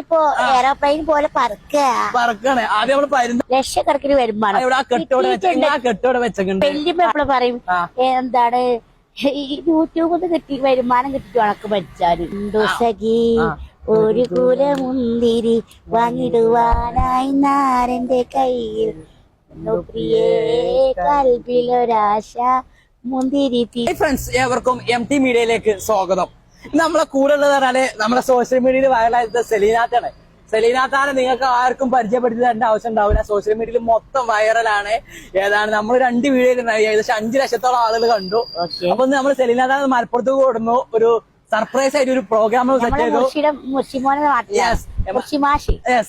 ഞാനിപ്പോ എയർപ്ലെയിൻ പോലെ പറക്കാണ് ആദ്യം നമ്മള് ലക്ഷക്കണക്കിന് വരുമാനം വല്യമ്മ എപ്പോഴും പറയും എന്താണ് യൂട്യൂബിൽ കിട്ടി വരുമാനം കിട്ടി ഉണക്ക് പഠിച്ചാല് സഖി ഒരു കുല മുന്തിരി വാങ്ങിടുവാനായി നാരന്റെ കയ്യിൽ പ്രിയേ കൽബിലൊരാശ മുന്തിരി. ഫ്രണ്ട്സ്, ഏവർക്കും MT മീഡിയയിലേക്ക് സ്വാഗതം. നമ്മളെ കൂടെ ഉള്ളത് പറഞ്ഞാല് നമ്മളെ സോഷ്യൽ മീഡിയയിൽ വൈറലായത് സെലീനാത്താണ്. സെലീനാത്താണ് നിങ്ങൾക്ക് ആർക്കും പരിചയപ്പെടുത്തി തരേണ്ട ആവശ്യം ഉണ്ടാവില്ല. സോഷ്യൽ മീഡിയയിൽ മൊത്തം വൈറലാണ്. ഏതാണ് നമ്മൾ 2 വീഡിയോയിൽ ഏകദേശം 5 ലക്ഷത്തോളം ആളുകൾ കണ്ടു. അപ്പൊ നമ്മൾ സെലീനാത്താണ് മലപ്പുറത്ത് കൊടുന്നു ഒരു സർപ്രൈസ് ആയിട്ട് ഒരു പ്രോഗ്രാം സെറ്റ് ചെയ്തു.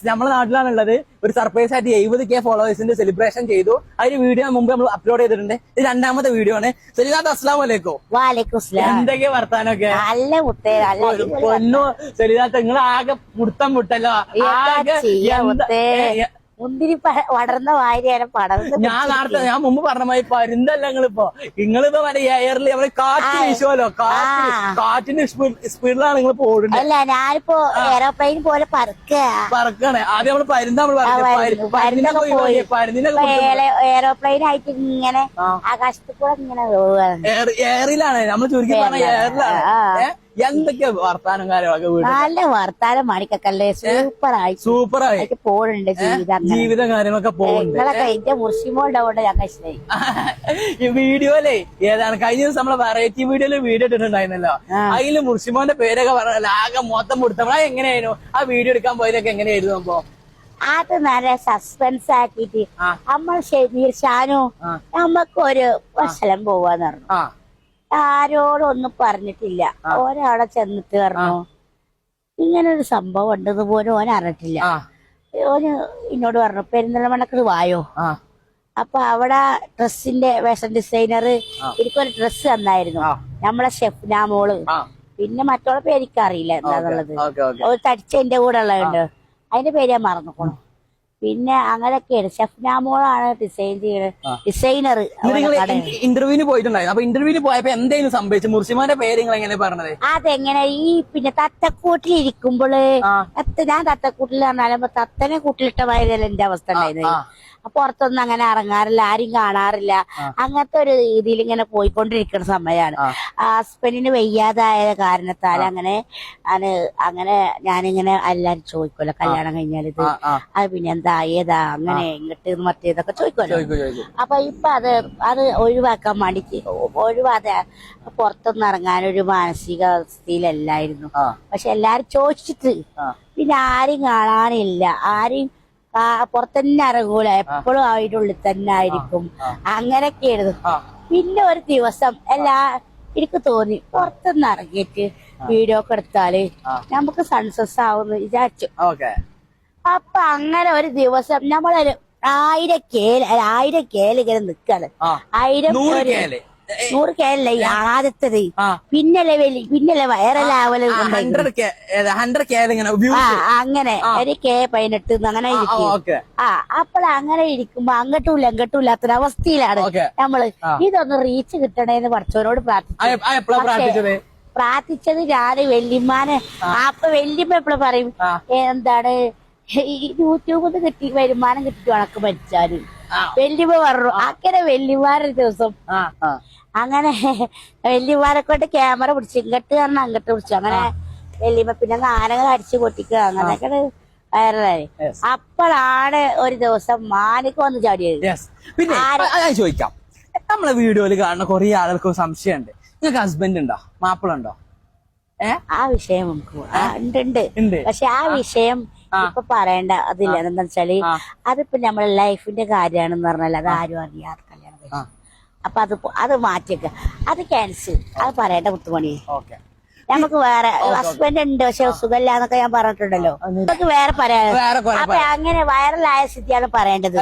നമ്മുടെ നാട്ടിലാണുള്ളത്. ഒരു സർപ്രൈസ് ആയിട്ട് 70K ഫോളോവേഴ്സിന്റെ സെലിബ്രേഷൻ ചെയ്തു. അതിന് വീഡിയോ മുമ്പ് നമ്മൾ അപ്ലോഡ് ചെയ്തിട്ടുണ്ട്. ഇത് 2ാമത്തെ വീഡിയോ ആണ്. സെലീനാത്ത് അസ്സലാമു അലൈക്കും. എന്തൊക്കെയാ വർത്താനൊക്കെ? പൊന്നു സെലീനാത്ത്, നിങ്ങൾ ആകെ മുടുത്തം മുട്ടല്ലോ. മുന്തിരി വളർന്ന വാരിയാണ് പടർന്ന്. ഞാൻ മുമ്പ് പറഞ്ഞ മാതിരി പരുന്തല്ല നിങ്ങളിപ്പോ മറ്റേ എയറിൽ നമ്മള് കാറ്റ് വീശുമല്ലോ, കാറ്റിന്റെ സ്പീഡിലാണ് നിങ്ങൾ പോകുന്നത്. അല്ല, ഞാനിപ്പോ എയർപ്ലെയിൻ പോലെ പറക്കാണ്. ആദ്യം നമ്മള് എയർപ്ലെയിൻ ആയിട്ട് ഇങ്ങനെ ആകാശത്ത് കൂടെ ഇങ്ങനെ പോവുകയാണ്. എയറിലാണ് നമ്മൾ ചുരുക്കി പറഞ്ഞ എയറിലാണ്. എന്തൊക്കെ വർത്താനം കാര്യങ്ങളൊക്കെ നല്ല വർത്താനം മാണിക്കല്ലേ. സൂപ്പറായി പോകുന്നുണ്ട് ജീവിതം കാര്യങ്ങളൊക്കെ പോകുന്നുണ്ട്. എന്റെ മുർഷിമോളുടെ കൊണ്ട് ഞാൻ കഴിച്ചത് ഈ വീഡിയോയിലെ ഏതാണ് കഴിഞ്ഞ ദിവസം നമ്മളെ വെറൈറ്റി വീഡിയോയില് വീഡിയോ ഇട്ടിട്ടുണ്ടായിരുന്നല്ലോ. അതില് മുർഷിമോന്റെ പേരൊക്കെ പറഞ്ഞാൽ ആകെ മൊത്തം കൊടുത്തപ്പോൾ എങ്ങനെയായിരുന്നു ആ വീഡിയോ എടുക്കാൻ പോയതൊക്കെ? എങ്ങനെയായിരുന്നു അപ്പൊ? അത് നല്ല സസ്പെൻസ് ആക്കിട്ട് നമ്മൾ ഷാനു നമ്മക്കൊരു സ്ഥലം പോവാന്ന് പറഞ്ഞു. ആരോടും ഒന്നും പറഞ്ഞിട്ടില്ല. ഒരാളെ ചെന്നിട്ട് പറഞ്ഞു ഇങ്ങനൊരു സംഭവം ഉണ്ടെന്ന് പോലും ഓൻ അറിഞ്ഞിട്ടില്ല. ഓന് എന്നോട് പറഞ്ഞു പെരിന്തൽമണ്ണക്ക് വായോ. അപ്പൊ അവിടെ ഡ്രസ്സിന്റെ ഫാഷൻ ഡിസൈനർ എനിക്കൊരു ഡ്രസ്സ് തന്നായിരുന്നു. നമ്മളെ ഷെഫ്നാ മോള്. പിന്നെ മറ്റുള്ള പേരിക്ക് അറിയില്ല എന്താന്നുള്ളത്. ഒരു തടിച്ച എന്റെ കൂടെ ഉള്ളതുണ്ട്. അതിന്റെ പേര് ഞാൻ മറന്നുപോണു. പിന്നെ അങ്ങനെയൊക്കെയാണ്. ഷെഫ്നാമോളാണ് ഡിസൈനർ. ഇന്റർവ്യൂവിന് പോയിട്ടുണ്ടായിരുന്നു. അപ്പൊ ഇന്റർവ്യൂവിന് പോയപ്പോ എന്തായാലും സംഭവിച്ചു? മുർഷിമാന്റെ പേര് നിങ്ങൾ എങ്ങനെ പറഞ്ഞത്? അതെങ്ങനെ ഈ പിന്നെ തത്തക്കൂട്ടിൽ ഇരിക്കുമ്പോള് ഞാൻ തത്തക്കൂട്ടിൽ പറഞ്ഞാലും തത്തനെ കൂട്ടിലിട്ട മാതിരിയല്ല എന്റെ അവസ്ഥ ഉണ്ടായിരുന്നത്. പുറത്തൊന്നും അങ്ങനെ ഇറങ്ങാറില്ല, ആരും കാണാറില്ല. അങ്ങനത്തെ ഒരു രീതിയിൽ ഇങ്ങനെ പോയിക്കൊണ്ടിരിക്കുന്ന സമയമാണ്. ഹസ്ബൻഡിന് വയ്യാതായ കാരണത്താൽ അങ്ങനെ ഞാനിങ്ങനെ എല്ലാരും ചോദിക്കുമല്ലോ കല്യാണം കഴിഞ്ഞാൽ ഇത് അത് പിന്നെ എന്താ ഏതാ അങ്ങനെ ഇങ്ങോട്ട് മറ്റേതൊക്കെ ചോദിക്കുമല്ലോ. അപ്പൊ ഇപ്പൊ അത് ഒഴിവാക്കാൻ വേണ്ടിട്ട് ഒഴിവാതെ പുറത്തൊന്നും ഇറങ്ങാനൊരു മാനസികാവസ്ഥയിലല്ലായിരുന്നു. പക്ഷെ എല്ലാരും ചോദിച്ചിട്ട് പിന്നെ ആരും കാണാനില്ല, ആരും പുറത്തന്നെ ഇറങ്ങൂല, എപ്പോഴും അതിന്റെ ഉള്ളിൽ തന്നെ ആയിരിക്കും. അങ്ങനെയൊക്കെയായിരുന്നു. പിന്നെ ഒരു ദിവസം എനിക്ക് തോന്നി പുറത്തുനിന്ന് ഇറങ്ങിയിട്ട് വീഡിയോ ഒക്കെ എടുത്താല് നമുക്ക് സക്സസ് ആവുമെന്ന് വിചാരിച്ചു. അപ്പൊ അങ്ങനെ ഒരു ദിവസം നമ്മളൊരു 1000 കേല് ഇങ്ങനെ നിക്കാണ്. 100 കേലല്ല ഈ ആദ്യത്തത്. പിന്നല്ലേ വൈറലാവല് അങ്ങനെ ഒരു K18 അങ്ങനെ ഇരിക്കും. അപ്പോഴങ്ങനെ ഇരിക്കുമ്പോ അങ്ങോട്ടും ഇല്ലാത്തൊരവസ്ഥയിലാണ് നമ്മള്. ഇതൊന്ന് റീച്ച് കിട്ടണേന്ന് പഠിച്ചവരോട് പ്രാർത്ഥിച്ചത് ഞാന് വല്യമ്മാനെ. അപ്പൊ വല്യമ്മ എപ്പോഴും പറയും എന്താണ് യൂട്യൂബിൽ കിട്ടി വരുമാനം കിട്ടി ഉണക്ക് പഠിച്ചാല്. വല്യമ്മ പറഞ്ഞു. അങ്ങനെ വല്യമാരൊരു ദിവസം അങ്ങനെ വല്യമാരെ കൊണ്ട് ക്യാമറ പിടിച്ചു ഇങ്ങോട്ട് പറഞ്ഞ അങ്ങോട്ട് പിടിച്ചു. അങ്ങനെ വല്യമ്മ പിന്നെ ആനകൾ അടിച്ചു പൊട്ടിക്കുക അങ്ങനെയൊക്കെ വൈറലായി. അപ്പോഴാണ് ഒരു ദിവസം മാനിക്ക് വന്ന് ചാടിയത്. പിന്നെ ചോദിക്കാം, നമ്മളെ വീഡിയോയിൽ കാണുന്ന കുറെ ആളുകൾക്ക് സംശയമുണ്ട്, നിങ്ങൾക്ക് ഹസ്ബൻഡ് ഉണ്ടോ, മാപ്പിളുണ്ടോ? ആ വിഷയം നമുക്ക് ഉണ്ട്. പക്ഷെ ആ വിഷയം ഇപ്പൊ പറയേണ്ട അതില്ല. എന്താ വെച്ചാല് അതിപ്പോ നമ്മളെ ലൈഫിന്റെ കാര്യമാണെന്ന് പറഞ്ഞാൽ അത് ആരും അറിയാതെ കല്യാണം കഴിച്ചു. അപ്പൊ അത് മാറ്റിയൊക്കെ അത് ക്യാൻസൽ. അത് പറയേണ്ട മുത്തുമണി. നമുക്ക് വേറെ ഹസ്ബൻഡ് ഉണ്ട് പക്ഷെ സുഖമില്ല എന്നൊക്കെ ഞാൻ പറഞ്ഞിട്ടുണ്ടല്ലോ. നമുക്ക് വേറെ പറയാം. അപ്പൊ അങ്ങനെ വൈറലായ സ്ഥിതിയാണ് പറയേണ്ടത്.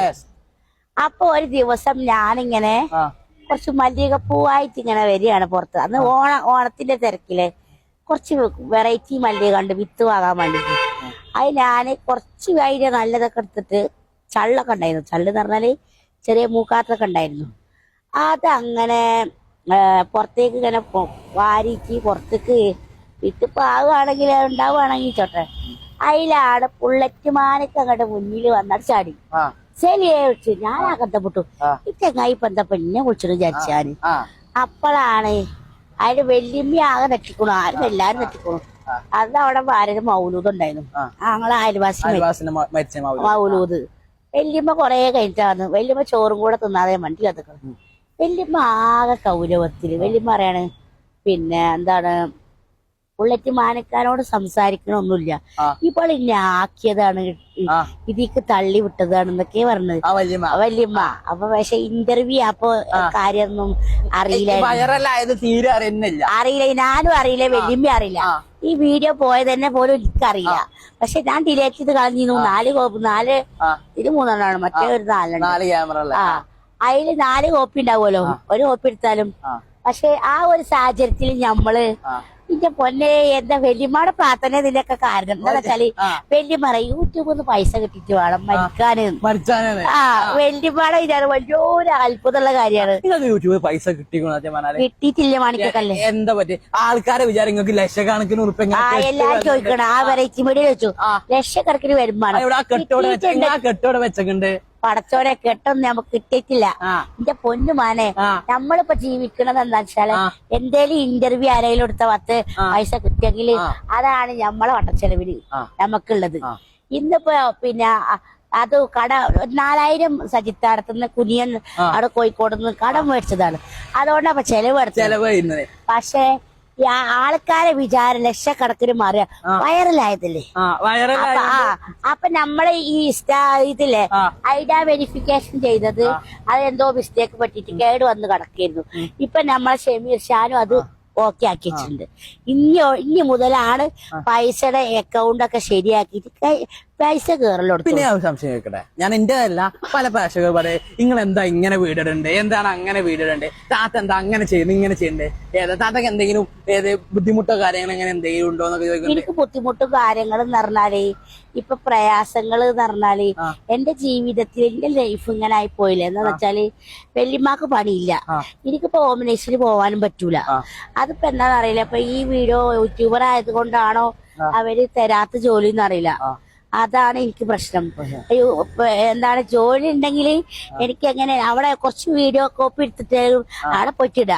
അപ്പൊ ഒരു ദിവസം ഞാനിങ്ങനെ കുറച്ച് മല്ലികപ്പൂവായിട്ട് ഇങ്ങനെ വരികയാണ് പുറത്ത്. അന്ന് ഓണത്തിന്റെ തിരക്കില് കുറച്ച് വെറൈറ്റി മല്ലിക കണ്ട് വിത്ത് വാങ്ങാൻ വേണ്ടിട്ട്. അത് ഞാന് കുറച്ച് അതിന്റെ നല്ലതൊക്കെ എടുത്തിട്ട് ചള്ളൊക്കെ ഉണ്ടായിരുന്നു. ചള്ളെന്ന് പറഞ്ഞാല് ചെറിയ മൂക്കാത്തൊക്കെ ഉണ്ടായിരുന്നു. അതങ്ങനെ പുറത്തേക്ക് ഇങ്ങനെ വാരിച്ച് പുറത്തേക്ക് വിത്ത് പാവുകയാണെങ്കിൽ ഉണ്ടാവുകയാണെങ്കിൽ ചോട്ടെ അതിലാണ് പുള്ളറ്റുമാനൊക്കെ അങ്ങോട്ട് മുന്നിൽ വന്നിട്ട് ചാടി ശരിയെ വിളിച്ചു. ഞാൻ അകത്തപ്പെട്ടു. ഈ ചെങ്ങായി ഇപ്പൊ എന്താ എന്നെ വിളിച്ചിട്ട് വിചാരിച്ചാന്. അപ്പോഴാണ് അതിന് വല്യമ്മ ആകെ നെറ്റിക്കണു. ആരും എല്ലാരും നെറ്റിക്കണു. അത് അവിടെ ഭാര്യ മൗലൂദ് ഉണ്ടായിരുന്നു. ഞങ്ങളെ അയൽവാസി മൗലൂദ്. വല്യമ്മ കൊറേ കഴിഞ്ഞിട്ടാണ്. വല്യമ്മ ചോറും കൂടെ തിന്നാതെ വണ്ടി കത്തിക്കണം. വല്യമ്മ ആകെ കൗരവത്തില്. വല്യമ്മ പറയാണ് പിന്നെ എന്താണ് പുള്ളറ്റ് മാനക്കാരോട് സംസാരിക്കണമൊന്നുമില്ല, ഇപ്പോൾ ഇന്നെ ആക്കിയതാണ്, ഇതിക്ക് തള്ളി വിട്ടതാണെന്നൊക്കെ പറഞ്ഞത് വല്യമ്മ. അപ്പൊ പക്ഷെ ഇന്റർവ്യൂ അപ്പൊ കാര്യമൊന്നും അറിയില്ല. ഞാനും അറിയില്ല, വല്യമ്മ അറിയില്ല. ഈ വീഡിയോ പോയത് തന്നെ പോലും എനിക്കറിയില്ല. പക്ഷെ ഞാൻ ഡിലേറ്റ് ചെയ്ത് കളഞ്ഞിരുന്നു. 4 ഇത് 3 മറ്റേ ഒരു 4 അതില് 4 കോപ്പി ഉണ്ടാവുമല്ലോ. ഒരു കോപ്പി എടുത്താലും. പക്ഷെ ആ ഒരു സാഹചര്യത്തിൽ ഞമ്മള് എന്റെ പൊന്നെ എന്താ വല്യമ്മയുടെ പ്രാർത്ഥന ഇതിന്റെയൊക്കെ കാരണം എന്താ വെച്ചാല് വല്യമ്മ യൂട്യൂബിൽ നിന്ന് പൈസ കിട്ടിട്ട് വേണം മരിക്കാന്. വല്യമ്മയുടെ ഇതാണ് വലിയൊരു അത്ഭുതമുള്ള കാര്യമാണ്. യൂട്യൂബിൽ പൈസ കിട്ടിയിട്ടില്ല മാണിക്കല്ലേ. എന്താ പറ്റി ആൾക്കാരെ വിചാരം ലക്ഷക്കണക്കിന് ഉറുപ്പിക എല്ലാരും ചോദിക്കണം. ആ വെറൈറ്റി മീഡിയ ചോദിച്ചു ലക്ഷക്കണക്കിന് വരുമാനം കെട്ടോടെ വെച്ചൊക്കെ പടച്ചോനെ കെട്ടൊന്നും നമുക്ക് കിട്ടിയിട്ടില്ല. എന്റെ പൊന്നുമാനെ നമ്മളിപ്പോ ജീവിക്കണത് എന്താ വെച്ചാല് എന്തേലും ഇന്റർവ്യൂ ആരെങ്കിലും എടുത്ത 10 പൈസ കിട്ടിയെങ്കിൽ അതാണ് നമ്മളെ വട്ടച്ചെലവില് നമുക്കുള്ളത്. ഇന്നിപ്പോ പിന്നെ അത് കട 4000 സജിത്താടത്തുനിന്ന് കുനിയൻ അവിടെ കോഴിക്കോട് നിന്ന് കടം മേടിച്ചതാണ്. അതുകൊണ്ടപ്പോ ചെലവ്. പക്ഷേ ആൾക്കാരെ വിചാരം ലക്ഷക്കണക്കിന് മാറിയ വൈറലായതല്ലേ. അപ്പൊ നമ്മള് ഈ ഇതില്ലേ ഐഡ വെരിഫിക്കേഷൻ ചെയ്തത് അതെന്തോ മിസ്റ്റേക്ക് പറ്റിട്ട് കേട് വന്ന് കിടക്കായിരുന്നു. ഇപ്പൊ നമ്മളെ ഷമീർ ഷാനും അത് ഓക്കെ ആക്കി വെച്ചിട്ടുണ്ട്. ഇനി മുതലാണ് പൈസയുടെ അക്കൗണ്ട് ഒക്കെ ശരിയാക്കിയിട്ട് പൈസ കേറലോട്. പിന്നെ സംശയം ചോദിക്കട്ടെ, ഞാൻ എന്റെ അല്ല പല പ്രേക്ഷകർ പറയും നിങ്ങൾ എന്താ ഇങ്ങനെ വീടിടണ്ടേ, എന്താണ് അങ്ങനെ വീടിടണ്ടേ, താത്ത എന്താ അങ്ങനെ ചെയ്യുന്നത് ഇങ്ങനെ ചെയ്യണ്ടേ, താത്തക്ക് എന്തെങ്കിലും ബുദ്ധിമുട്ടോ കാര്യങ്ങൾ അങ്ങനെ എന്തെങ്കിലും ഉണ്ടോ എന്നൊക്കെ ചോദിക്കുന്നത്. എനിക്ക് ബുദ്ധിമുട്ടും കാര്യങ്ങളും എന്ന് പറഞ്ഞാല് ഇപ്പൊ പ്രയാസങ്ങൾ എന്ന് പറഞ്ഞാല് എന്റെ ജീവിതത്തിൽ എന്റെ ലൈഫ് ഇങ്ങനെ ആയി പോയില്ലേ. എന്താ വെച്ചാല് വല്യമ്മക്ക് പണിയില്ല, എനിക്കിപ്പോ ഹോം നഴ്സിന് പോവാനും പറ്റൂല. അതിപ്പോ എന്താണെന്ന് അറിയില്ല. ഇപ്പൊ ഈ വീഡിയോ യൂട്യൂബർ ആയത് കൊണ്ടാണോ അവര് തരാത്ത ജോലി എന്നറിയില്ല. അതാണ് എനിക്ക് പ്രശ്നം. എന്താണ് ജോലി ഉണ്ടെങ്കിൽ എനിക്ക് എങ്ങനെ അവിടെ കുറച്ച് വീഡിയോ കോപ്പി എടുത്തിട്ട് അവിടെ പോയിട്ടിടാ.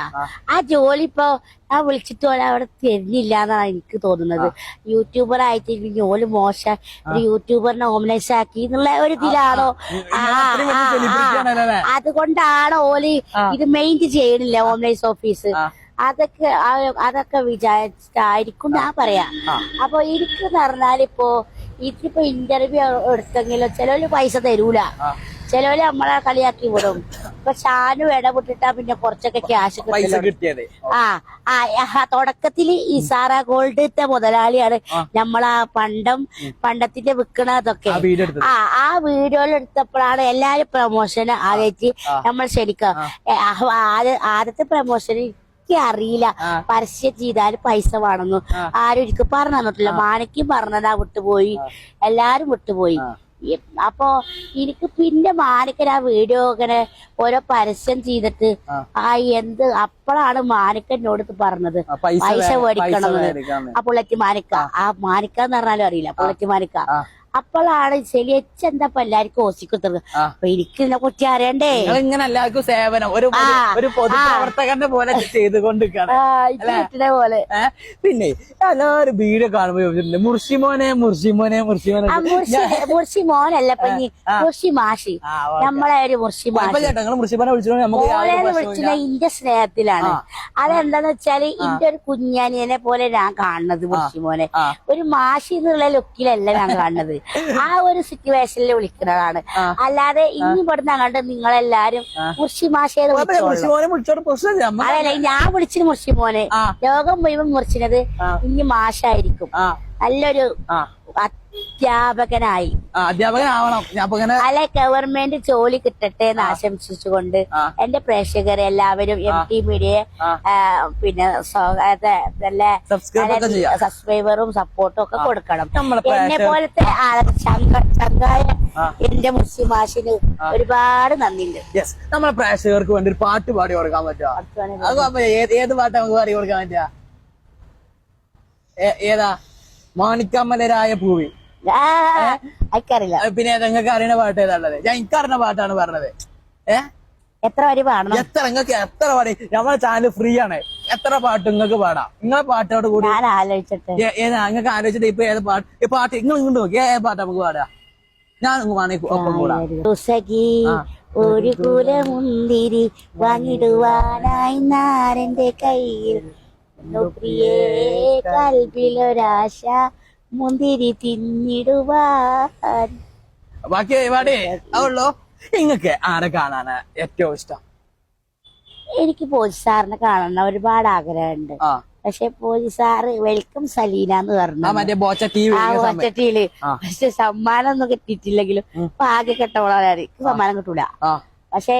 ആ ജോലി ഇപ്പൊ ഞാൻ വിളിച്ചിട്ട് അവിടെ തരുന്നില്ല എന്നാണ് എനിക്ക് തോന്നുന്നത്. യൂട്യൂബർ ആയിട്ട് ജോലി മോശം, ഒരു യൂട്യൂബറിനെ ഹോംനൈസ് ആക്കി എന്നുള്ള ഒരു ഇതിലാണോ അതുകൊണ്ടാണോ ഓല് ഇത് മെയിൻറ്റ് ചെയ്യണില്ല ഹോംനൈസ് ഓഫീസ്. അതൊക്കെ വിചാരിച്ചിട്ടായിരിക്കും ഞാൻ പറയാ. അപ്പൊ എനിക്ക് പറഞ്ഞാലിപ്പോ ഇതിപ്പോ ഇന്റർവ്യൂ എടുത്തെങ്കിലും ചിലവര് പൈസ തരൂല, ചിലവര് നമ്മളെ കളിയാക്കി വിടും. ഇപ്പൊ ഷാനു ഇടപെട്ടിട്ടാ പിന്നെ കുറച്ചൊക്കെ ക്യാഷ് കിട്ടിയത്. തുടക്കത്തില് ഈ സാറ ഗോൾഡത്തെ മുതലാളിയാണ് നമ്മളാ പണ്ടത്തിന്റെ വിൽക്കണതൊക്കെ. ആ വീഡിയോയിൽ എടുത്തപ്പോഴാണ് എല്ലാരും പ്രമോഷൻ ആദ്യമായിട്ട് നമ്മൾ ശരിക്കും ആദ്യത്തെ പ്രമോഷന് അറിയില്ല പരസ്യം ചെയ്താല് പൈസ വേണമെന്നു ആരും എനിക്ക് പറഞ്ഞു തന്നിട്ടില്ല. മാനയ്ക്കും പറഞ്ഞതാ വിട്ടുപോയി, എല്ലാരും വിട്ടുപോയി. അപ്പൊ എനിക്ക് പിന്നെ മാനക്കൻ ആ വീഡിയോ ഇങ്ങനെ ഓരോ പരസ്യം ചെയ്തിട്ട് അപ്പോഴാണ് മാനക്കനോട് പറഞ്ഞത് പൈസ മേടിക്കണം. ആ പുള്ളറ്റി മാനക്ക, ആ മാനക്ക എന്ന് പറഞ്ഞാലും അറിയില്ല, പുള്ളറ്റി മാനക്ക. അപ്പോഴാണ് ശരി എന്താ എല്ലാവർക്കും ഓസിക്കുന്നത്. അപ്പൊ എനിക്ക് ഇതിനെ കുറിച്ച് അറിയണ്ടേ. ഇങ്ങനെ എല്ലാവർക്കും സേവനം ഒരു പൊതുപ്രവർത്തകന്റെ പോലെ ചെയ്തുകൊണ്ടിരിക്കുകയാണ് പോലെ. പിന്നെ എല്ലാവരും വീഡിയോ കാണുമ്പോ മുർഷിമോനെ മുർഷിമോനല്ല ഇപ്പൊ മുർഷി മാഷി, നമ്മളെ ഒരു മുർഷിമോനെ വിളിച്ചത് ഇന്റെ സ്നേഹത്തിലാണ്. അതെന്താന്ന് വെച്ചാല് ഇന്റെ ഒരു കുഞ്ഞാനിയനെ പോലെ ഞാൻ കാണുന്നത് മുർഷിമോനെ. ഒരു മാഷി എന്നുള്ള ലുക്കിലല്ല ഞാൻ കാണുന്നത്. ആ ഒരു സിറ്റുവേഷനിൽ വിളിക്കുന്നതാണ്. അല്ലാതെ ഇനി ഇവിടുന്ന് അങ്ങോട്ട് നിങ്ങളെല്ലാരും മുർഷി മാഷേന്ന് അതല്ല ഞാൻ വിളിച്ചത് മുർഷിമോനെ. ലോകം മുഴുവൻ മുറിച്ചിനത് ഇനി മാഷായിരിക്കും. നല്ലൊരു അധ്യാപകനാവണം, അല്ല ഗവൺമെന്റ് ജോലി കിട്ടട്ടെ എന്ന് ആശംസിച്ചുകൊണ്ട് എന്റെ പ്രേക്ഷകരെ എല്ലാവരും MT മീഡിയയെ പിന്നെ സബ്സ്ക്രൈബറും സപ്പോർട്ടും ഒക്കെ കൊടുക്കണം. എന്നെ പോലത്തെ ചങ്കായ എന്റെ മുസ്ലിം ഭാഷന് ഒരുപാട് നന്ദിയുണ്ട്. നമ്മളെ പ്രേക്ഷകർക്ക് വേണ്ടി ഒരു പാട്ട് പാടി കൊടുക്കാൻ പറ്റുമോ? ഏത് പാട്ട് നമുക്ക് പാടി കൊടുക്കാൻ പറ്റുക? ഏതാ? മാണിക്കമലരായ പൂവി എനിക്കറിയില്ല. പിന്നെ നിങ്ങൾക്ക് അറിയുന്ന പാട്ട് ഏതാണുള്ളത്? ഞാൻ എനിക്കറിയുന്ന പാട്ടാണ് പറഞ്ഞത്. എത്ര വരി പാടണം? നിങ്ങൾക്ക് എത്ര പാടി? നമ്മളെ ചാനൽ ഫ്രീ ആണ്. എത്ര പാട്ട് നിങ്ങൾക്ക് പാടാം. നിങ്ങളെ പാട്ടോട് കൂടി ഞാൻ ആലോചിച്ചിട്ട് നിങ്ങൾക്ക് ആലോചിച്ചിട്ട് ഇപ്പൊ ഏത് പാട്ട് ഈ പാട്ട് നിങ്ങൾ ഇങ്ങോട്ട് നോക്കി ഏത് പാട്ട് നമുക്ക് പാടാം? ഞാൻ വേണമെങ്കിൽ ഒപ്പം കൂടാം. സഖി ഒരു കുലമുന്തിരി വാങ്ങിടുവാനായി നാരന്റെ കയ്യിൽ പ്രിയേ കൽബിലൊരാശ മുന്തിരി തിന്നിടുവാൻ. ബാക്കി പാടേ അതുള്ളൂ. നിങ്ങൾക്ക് ആരെ കാണാനാ ഏറ്റവും ഇഷ്ടം? എനിക്ക് പോലീസ് സാറിനെ കാണണം ഒരുപാട് ആഗ്രഹമുണ്ട്. പക്ഷെ പോലീസ് സാറ് വെൽക്കം സലീന എന്ന് പറഞ്ഞു ബോച്ചട്ടിയില്. പക്ഷെ സമ്മാനം ഒന്നും കിട്ടിയിട്ടില്ലെങ്കിലും ആകെ കെട്ടോളാണ് സമ്മാനം കിട്ടൂല. പക്ഷെ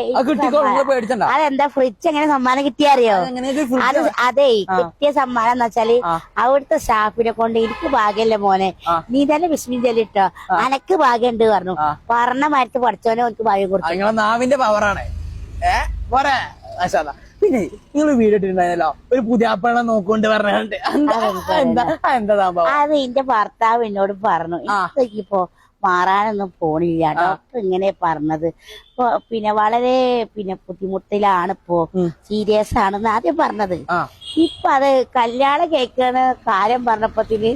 അതെന്താ ഫ്രിഡ്ജ് എങ്ങനെ സമ്മാനം കിട്ടിയറിയോ? അതെ കിട്ടിയ സമ്മാനം എന്ന് വെച്ചാല് അവിടുത്തെ സ്റ്റാഫിനെ കൊണ്ട് എനിക്ക് ഭാഗ്യല്ലേ മോനെ, നീ തന്നെ വിസ്മിതല്ലേ ഇട്ടോ, അനക്ക് ഭാഗ്യം ഉണ്ട് പറഞ്ഞു. പറഞ്ഞ മരത്ത് പഠിച്ചോനെ എനിക്ക് ഭാഗ്യം കൊടുത്തു. നാവിന്റെ പവറാണ്. പിന്നെ നിങ്ങൾ വീഡിയോ ഇട്ടിട്ടുണ്ടായിരുന്നല്ലോ ഒരു പുതിയാപ്പള നോക്കൊണ്ട് പറഞ്ഞിട്ട് അത് എന്റെ ഭർത്താവ് എന്നോട് പറഞ്ഞു ഇപ്പൊ മാറാനൊന്നും പോണില്ല ഡോക്ടർ ഇങ്ങനെ പറഞ്ഞത്. പിന്നെ വളരെ ബുദ്ധിമുട്ടിലാണ് ഇപ്പോ, സീരിയസ് ആണെന്ന് ആദ്യം പറഞ്ഞത്. ഇപ്പൊ അത് കല്യാണം കേൾക്കുന്ന കാര്യം പറഞ്ഞപ്പത്തിന്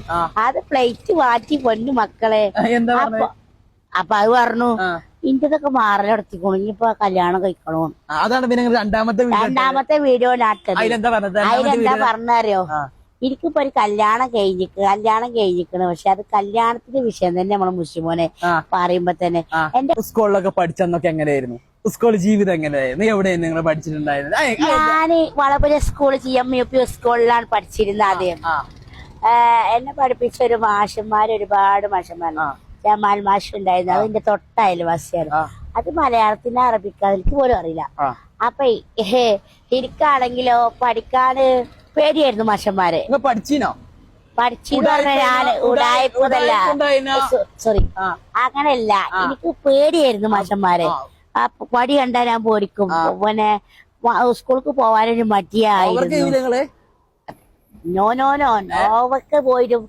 അത് പ്ലേറ്റ് മാറ്റി പൊന്നു മക്കളെ. അപ്പൊ അത് പറഞ്ഞു ഇന്റതൊക്കെ മാറലെടുത്തിക്കണു, ഇനിയിപ്പൊ കല്യാണം കഴിക്കണോ. അതാണ് പിന്നെ രണ്ടാമത്തെ വീഡിയോ അതിലെന്താ പറഞ്ഞറിയോ? എനിക്കിപ്പോ ഒരു കല്യാണം കഴിഞ്ഞിക്കണ്. പക്ഷെ അത് കല്യാണത്തിന്റെ വിഷയം തന്നെ നമ്മളെ മുസ്ലിമോനെ പറയുമ്പോ തന്നെ. എന്റെ സ്കൂളിലൊക്കെ പഠിച്ചെന്നൊക്കെ എങ്ങനെയായിരുന്നു? സ്കൂൾ ജീവിതം എങ്ങനെയായിരുന്നു? എവിടെയാണ് നിങ്ങൾ പഠിച്ചിട്ടുണ്ടായിരുന്നത്? ഞാന് വളപുര സ്കൂൾ GMUP സ്കൂളിലാണ് പഠിച്ചിരുന്നത് ആദ്യം. എന്നെ പഠിപ്പിച്ച ഒരു ഒരുപാട് മാഷന്മാരുണ്ട്. ജമാൽ മാഷ് ഉണ്ടായിരുന്നു, അതിന്റെ തൊട്ടയൽവാസിയായിരുന്നു. അത് മലയാളത്തിന് അറബിക്ക് എനിക്ക് പോലും അറിയില്ല. അപ്പൊ എനിക്കാണെങ്കിലോ പഠിക്കാന് പേടിയായിരുന്നു മാഷന്മാരെ. പഠിച്ചീനോ? പഠിച്ചെന്ന് പറഞ്ഞാൽ ഞാൻ ഉടായ്പതല്ല, സോറി അങ്ങനെയല്ല, എനിക്ക് പേടിയായിരുന്നു മാഷന്മാരെ. പടി കണ്ടാ ഞാൻ പോടിക്കും. പിന്നെ സ്കൂൾക്ക് പോവാനൊരു മടിയായിരുന്നു. നോവൊക്കെ പോയിട്ടും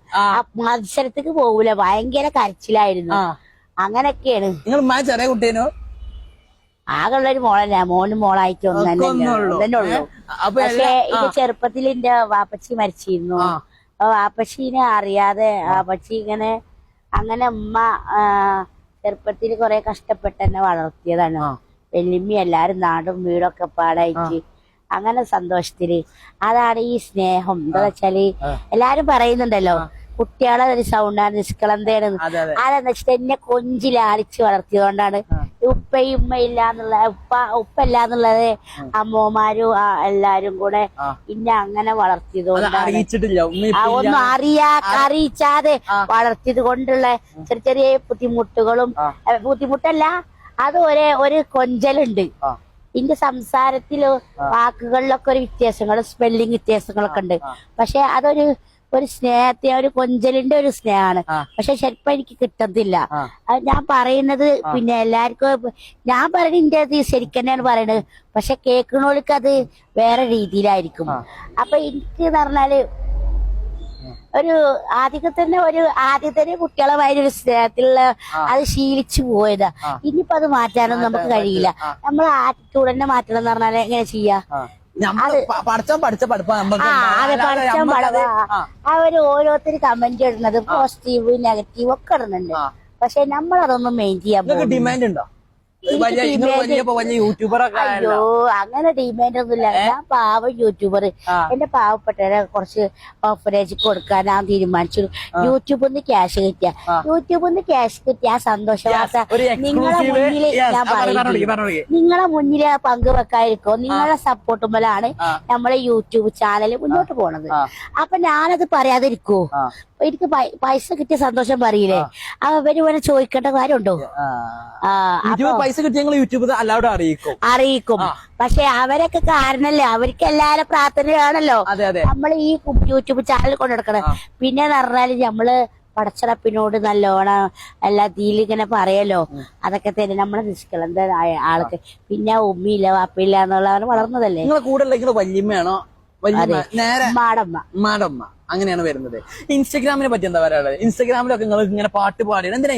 മത്സരത്തേക്ക് പോകൂല, ഭയങ്കര കരച്ചിലായിരുന്നു. അങ്ങനൊക്കെയാണ്. ചെറിയ കുട്ടീനോ? ആകെയുള്ളൊരു മോളല്ല, മോനും മോളായിട്ട് ഒന്നെ ഉള്ളൂ. പക്ഷെ ഇത് ചെറുപ്പത്തിൽ എന്റെ വാപ്പച്ചി മരിച്ചിരുന്നു. അപ്പൊ വാപ്പച്ചീനെ അറിയാതെ വാപ്പച്ചി അങ്ങനെ ഉമ്മ ചെറുപ്പത്തിൽ കുറെ കഷ്ടപ്പെട്ട് എന്നെ വളർത്തിയതാണ്. വെല്ലുമ്മി എല്ലാരും നാടും വീടൊക്കെ പാടായിട്ട് അങ്ങനെ സന്തോഷത്തില്. അതാണ് ഈ സ്നേഹം. എന്താ വെച്ചാല് എല്ലാരും പറയുന്നുണ്ടല്ലോ കുട്ടികളെ ഒരു സൗണ്ടാണ്, നിഷ്കളന്തയാണ്. അതെന്താ വെച്ചിട്ട് എന്നെ കൊഞ്ചിലാളിച്ച് വളർത്തിയതുകൊണ്ടാണ് ഉപ്പയും ഉമ്മയില്ലാന്നുള്ള ഉപ്പല്ലാന്നുള്ളത് അമ്മമാരും എല്ലാരും കൂടെ പിന്നെ അങ്ങനെ വളർത്തിയത് കൊണ്ടാണ്. ഒന്നും അറിയിച്ചാതെ വളർത്തിയത് കൊണ്ടുള്ള ചെറിയ ബുദ്ധിമുട്ടല്ല, അത് ഒരു കൊഞ്ചലുണ്ട്. എന്റെ സംസാരത്തില് വാക്കുകളിലൊക്കെ ഒരു വ്യത്യാസങ്ങൾ, സ്പെല്ലിങ് വ്യത്യാസങ്ങളൊക്കെ ഉണ്ട്. പക്ഷെ അതൊരു സ്നേഹത്തെ, ഒരു കൊഞ്ചലിന്റെ ഒരു സ്നേഹമാണ്. പക്ഷെ ചിലപ്പോ എനിക്ക് കിട്ടത്തില്ല. ഞാൻ പറയുന്നത് പിന്നെ എല്ലാവർക്കും ഞാൻ പറയുന്നത് ശരിക്കും തന്നെയാണ് പറയണത്. പക്ഷെ കേൾക്കണോൾക്ക് അത് വേറെ രീതിയിലായിരിക്കും. അപ്പൊ എനിക്ക് പറഞ്ഞാല് ആദ്യത്തെ കുട്ടികളെ മാതിരി ഒരു സ്നേഹത്തിലുള്ള അത് ശീലിച്ചു പോയതാ. ഇനിയിപ്പോ അത് മാറ്റാനൊന്നും നമുക്ക് കഴിയില്ല. നമ്മൾ ആറ്റിറ്റ്യൂഡ് തന്നെ മാറ്റണം എന്ന് പറഞ്ഞാൽ എങ്ങനെ ചെയ്യാ? അവര് ഓരോരുത്തർ കമന്റ് ഇടുന്നത് പോസിറ്റീവ് നെഗറ്റീവ് ഒക്കെ ഇടുന്നുണ്ട്. പക്ഷെ നമ്മളതൊന്നും മെയിൻ ചെയ്യാൻ പോകും. അയ്യോ അങ്ങനെ ഡിമാൻഡ് ഒന്നുമില്ല. ഞാൻ പാവം യൂട്യൂബർ, എന്റെ പാവപ്പെട്ടവരെ കുറച്ച് ഓഫറേജ് കൊടുക്കാൻ ഞാൻ തീരുമാനിച്ചു. യൂട്യൂബിൽ നിന്ന് ക്യാഷ് കിട്ടിയ ആ സന്തോഷ വാർത്ത നിങ്ങളെ മുന്നിൽ ഞാൻ പറയുന്നു. നിങ്ങളെ മുന്നിൽ പങ്കുവെക്കാതിരിക്കോ? നിങ്ങളെ സപ്പോർട്ട് മുതലാണ് നമ്മളെ യൂട്യൂബ് ചാനൽ മുന്നോട്ട് പോണത്. അപ്പൊ ഞാനത് പറയാതിരിക്കോ? എനിക്ക് പൈസ കിട്ടിയ സന്തോഷം പറയില്ലേ? അവര് പോലെ ചോദിക്കേണ്ട കാര്യമുണ്ടോ? അറിയിക്കും. പക്ഷെ അവരൊക്കെ കാരണല്ലേ, അവർക്ക് എല്ലാരും പ്രാർത്ഥനയാണല്ലോ നമ്മൾ ഈ യൂട്യൂബ് ചാനൽ കൊണ്ടെടുക്കണം. പിന്നെ പറഞ്ഞാല് നമ്മള് പടച്ചടപ്പിനോട് നല്ലോണം എല്ലാ ഇങ്ങനെ പറയല്ലോ. അതൊക്കെ തന്നെ നമ്മളെ നിഷ്കളന്തായ ആൾക്ക്. പിന്നെ ഉമ്മയില്ല വാപ്പയില്ല എന്നുള്ളവർ വളർന്നതല്ലേ. കൂടെ വല്യമ്മയാണോ നേരെ മാടമ്മ മാടമ്മ അങ്ങനെയാണ് വരുന്നത്. ഇൻസ്റ്റഗ്രാമിനെ പറ്റി എന്താ പറയാനുള്ളത്? ഇൻസ്റ്റഗ്രാമിലൊക്കെ നിങ്ങൾ ഇങ്ങനെ പാട്ട് പാടിയാണ് എന്തിനാ